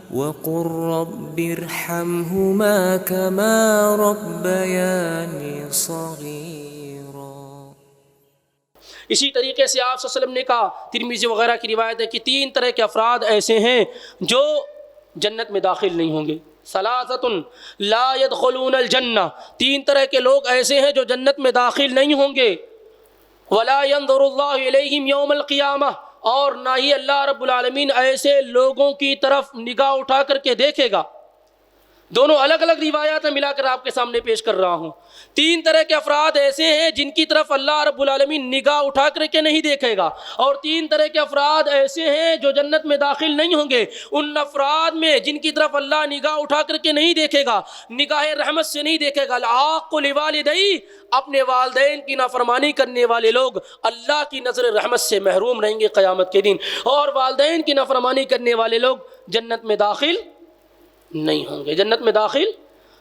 وقل رب ارحمهما كما ربياني صغيرا۔ اسی طریقے سے آپ صلی اللہ علیہ وسلم نے کہا، ترمذی وغیرہ کی روایت ہے کہ 3 طرح کے افراد ایسے ہیں جو جنت میں داخل نہیں ہوں گے۔ ثلاثۃ لا يدخلون الجنہ، 3 طرح کے لوگ ایسے ہیں جو جنت میں داخل نہیں ہوں گے۔ ولا ينظر اللہ الیہم یوم القیامہ، اور نہ ہی اللہ رب العالمین ایسے لوگوں کی طرف نگاہ اٹھا کر کے دیکھے گا۔ دونوں الگ الگ روایات میں ملا کر آپ کے سامنے پیش کر رہا ہوں۔ 3 طرح کے افراد ایسے ہیں جن کی طرف اللہ رب العالمین نگاہ اٹھا کر کے نہیں دیکھے گا، اور 3 طرح کے افراد ایسے ہیں جو جنت میں داخل نہیں ہوں گے۔ ان افراد میں جن کی طرف اللہ نگاہ اٹھا کر کے نہیں دیکھے گا، نگاہ رحمت سے نہیں دیکھے گا، العاق لوالدیہ، اپنے والدین کی نافرمانی کرنے والے لوگ اللہ کی نظر رحمت سے محروم رہیں گے قیامت کے دن، اور والدین کی نافرمانی کرنے والے لوگ جنت میں داخل نہیں ہوں گے، جنت میں داخل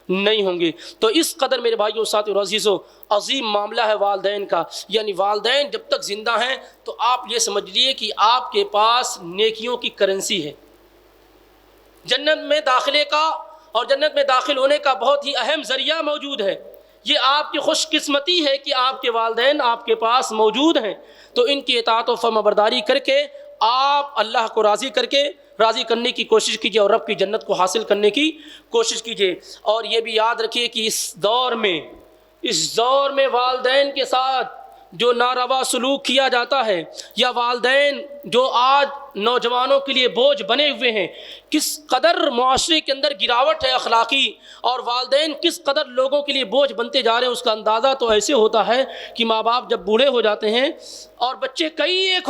نہیں ہوں گے۔ تو اس قدر میرے بھائیو ساتھیو اور عزیزو عظیم معاملہ ہے والدین کا، یعنی والدین جب تک زندہ ہیں تو آپ یہ سمجھ لیے کہ آپ کے پاس نیکیوں کی کرنسی ہے۔ جنت میں داخلے کا اور جنت میں داخل ہونے کا بہت ہی اہم ذریعہ موجود ہے۔ یہ آپ کی خوش قسمتی ہے کہ آپ کے والدین آپ کے پاس موجود ہیں، تو ان کی اطاعت و فرمانبرداری کر کے آپ اللہ کو راضی کرنے کی کوشش کیجیے اور رب کی جنت کو حاصل کرنے کی کوشش کیجیے۔ اور یہ بھی یاد رکھیے کہ اس دور میں والدین کے ساتھ جو ناروا سلوک کیا جاتا ہے، یا والدین جو آج نوجوانوں کے لیے بوجھ بنے ہوئے ہیں، کس قدر معاشرے کے اندر گراوٹ ہے اخلاقی، اور والدین کس قدر لوگوں کے لیے بوجھ بنتے جا رہے ہیں، اس کا اندازہ تو ایسے ہوتا ہے کہ ماں باپ جب بوڑھے ہو جاتے ہیں اور بچے کئی ایک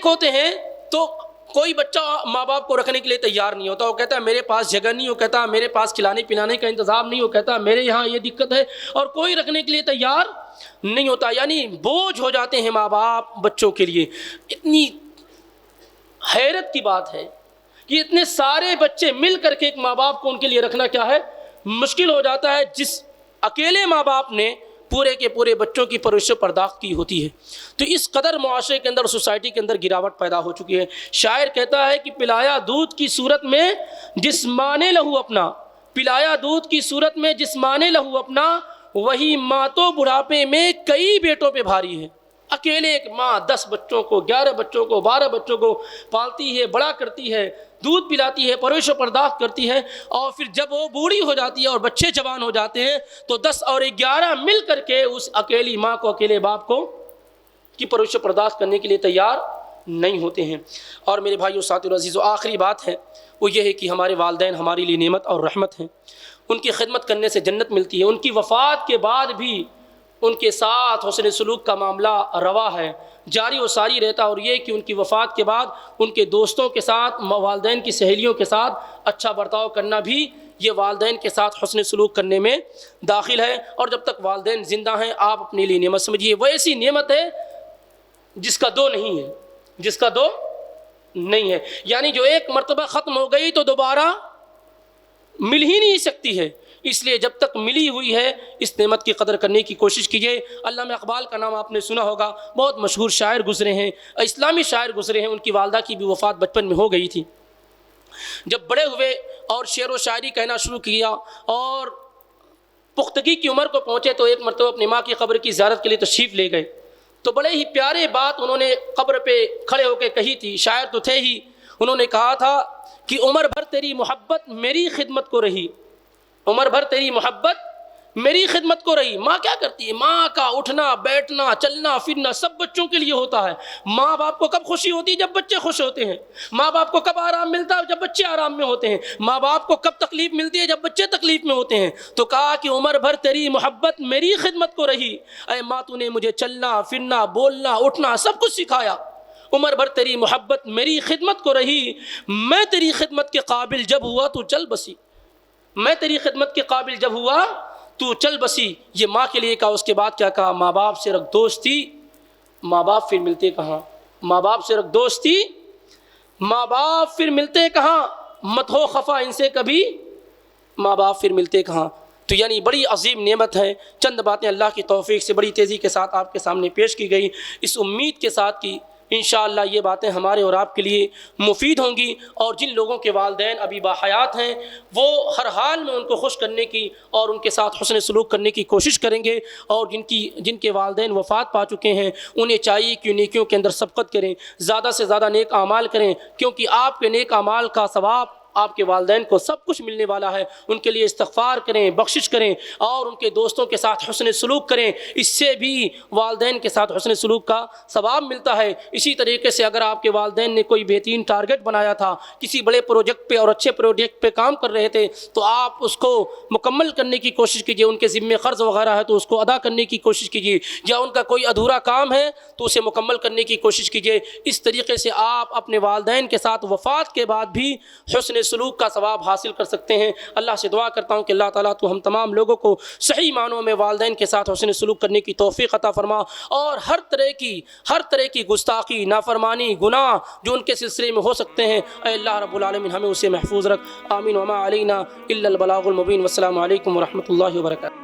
ہوتے ہیں تو کوئی بچہ ماں باپ کو رکھنے کے لیے تیار نہیں ہوتا۔ وہ کہتا ہے میرے پاس جگہ نہیں، وہ کہتا ہے میرے پاس کھلانے پلانے کا انتظام نہیں، وہ کہتا ہے میرے یہاں یہ دقت ہے، اور کوئی رکھنے کے لیے تیار نہیں ہوتا۔ یعنی بوجھ ہو جاتے ہیں ماں باپ بچوں کے لیے۔ اتنی حیرت کی بات ہے کہ اتنے سارے بچے مل کر کے ایک ماں باپ کو ان کے لیے رکھنا کیا ہے، مشکل ہو جاتا ہے، جس اکیلے ماں باپ نے پورے کے پورے بچوں کی پرورش پرداخت کی ہوتی ہے۔ تو اس قدر معاشرے کے اندر سوسائٹی کے اندر گراوٹ پیدا ہو چکی ہے۔ شاعر کہتا ہے کہ پلایا دودھ کی صورت میں جسمانے لہو اپنا، پلایا دودھ کی صورت میں جسمانے لہو اپنا، وہی ماں تو بڑھاپے میں کئی بیٹوں پہ بھاری ہے۔ اکیلے ایک ماں 10 بچوں کو، 11 بچوں کو، 12 بچوں کو پالتی ہے، بڑا کرتی ہے، دودھ پلاتی ہے، پرورش و پرداخت کرتی ہے، اور پھر جب وہ بوڑھی ہو جاتی ہے اور بچے جوان ہو جاتے ہیں تو 10 اور 11 مل کر کے اس اکیلی ماں کو، اکیلے باپ کو کی پرورش و پرداخت کرنے کے لیے تیار نہیں ہوتے ہیں۔ اور میرے بھائیو ساتھیو عزیزو، آخری بات ہے وہ یہ ہے کہ ہمارے والدین ہمارے لیے نعمت اور رحمت ہیں۔ ان کی خدمت کرنے سے جنت ملتی ہے۔ ان کی وفات کے بعد بھی ان کے ساتھ حسن سلوک کا معاملہ روا ہے، جاری و ساری رہتا، اور یہ کہ ان کی وفات کے بعد ان کے دوستوں کے ساتھ، والدین کی سہیلیوں کے ساتھ اچھا برتاؤ کرنا بھی یہ والدین کے ساتھ حسن سلوک کرنے میں داخل ہے۔ اور جب تک والدین زندہ ہیں آپ اپنے لیے نعمت سمجھیے۔ وہ ایسی نعمت ہے جس کا دو نہیں ہے، یعنی جو ایک مرتبہ ختم ہو گئی تو دوبارہ مل ہی نہیں سکتی ہے۔ اس لیے جب تک ملی ہوئی ہے اس نعمت کی قدر کرنے کی کوشش کیجیے۔ علامہ اقبال کا نام آپ نے سنا ہوگا، بہت مشہور شاعر گزرے ہیں، اسلامی شاعر گزرے ہیں۔ ان کی والدہ کی بھی وفات بچپن میں ہو گئی تھی۔ جب بڑے ہوئے اور شعر و شاعری کہنا شروع کیا اور پختگی کی عمر کو پہنچے تو ایک مرتبہ اپنی ماں کی قبر کی زیارت کے لیے تشریف لے گئے، تو بڑے ہی پیارے بات انہوں نے قبر پہ کھڑے ہو کے کہی تھی۔ شاعر تو تھے ہی، انہوں نے کہا تھا کہ عمر بھر تیری محبت میری خدمت کو رہی، عمر بھر تیری محبت میری خدمت کو رہی۔ ماں کیا کرتی ہے؟ ماں کا اٹھنا بیٹھنا چلنا پھرنا سب بچوں کے لیے ہوتا ہے۔ ماں باپ کو کب خوشی ہوتی ہے؟ جب بچے خوش ہوتے ہیں۔ ماں باپ کو کب آرام ملتا ہے؟ جب بچے آرام میں ہوتے ہیں۔ ماں باپ کو کب تکلیف ملتی ہے؟ جب بچے تکلیف میں ہوتے ہیں۔ تو کہا کہ عمر بھر تیری محبت میری خدمت کو رہی، اے ماں تو نے مجھے چلنا پھرنا بولنا اٹھنا سب کچھ سکھایا۔ عمر بھر تیری محبت میری خدمت کو رہی، میں تیری خدمت کے قابل جب ہوا تو چل بسی، میں تیری خدمت کے قابل جب ہوا تو چل بسی۔ یہ ماں کے لیے کہا۔ اس کے بعد کیا کہا؟ ماں باپ سے رکھ دوستی، ماں باپ پھر ملتے کہاں؟ ماں باپ سے رکھ دوستی، ماں باپ پھر ملتے کہاں؟ مت ہو خفا ان سے کبھی، ماں باپ پھر ملتے کہاں؟ تو یعنی بڑی عظیم نعمت ہے۔ چند باتیں اللہ کی توفیق سے بڑی تیزی کے ساتھ آپ کے سامنے پیش کی گئی، اس امید کے ساتھ کہ انشاءاللہ یہ باتیں ہمارے اور آپ کے لیے مفید ہوں گی، اور جن لوگوں کے والدین ابھی باحیات ہیں وہ ہر حال میں ان کو خوش کرنے کی اور ان کے ساتھ حسن سلوک کرنے کی کوشش کریں گے، اور جن کے والدین وفات پا چکے ہیں انہیں چاہیے کہ نیکیوں کے اندر سبقت کریں، زیادہ سے زیادہ نیک اعمال کریں، کیونکہ آپ کے نیک اعمال کا ثواب آپ کے والدین کو سب کچھ ملنے والا ہے۔ ان کے لیے استغفار کریں، بخشش کریں، اور ان کے دوستوں کے ساتھ حسن سلوک کریں، اس سے بھی والدین کے ساتھ حسن سلوک کا ثواب ملتا ہے۔ اسی طریقے سے اگر آپ کے والدین نے کوئی بہترین ٹارگٹ بنایا تھا، کسی بڑے پروجیکٹ پہ اور اچھے پروجیکٹ پہ کام کر رہے تھے، تو آپ اس کو مکمل کرنے کی کوشش کیجیے، ان کے ذمے قرض وغیرہ ہے تو اس کو ادا کرنے کی کوشش کیجیے، یا ان کا کوئی ادھورا کام ہے تو اسے مکمل کرنے کی کوشش کیجیے۔ اس طریقے سے آپ اپنے والدین کے ساتھ وفات کے بعد بھی حسن سلوک کا ثواب حاصل کر سکتے ہیں۔ اللہ سے دعا کرتا ہوں کہ اللہ تعالیٰ تو ہم تمام لوگوں کو صحیح معنوں میں والدین کے ساتھ حسن سلوک کرنے کی توفیق عطا فرما، اور ہر طرح کی گستاخی، نافرمانی، گناہ جو ان کے سلسلے میں ہو سکتے ہیں، اے اللہ رب العالمین ہمیں اسے محفوظ رکھ۔ آمین۔ وما علینا الا البلاغ المبین۔ والسلام علیکم ورحمۃ اللہ وبرکاتہ۔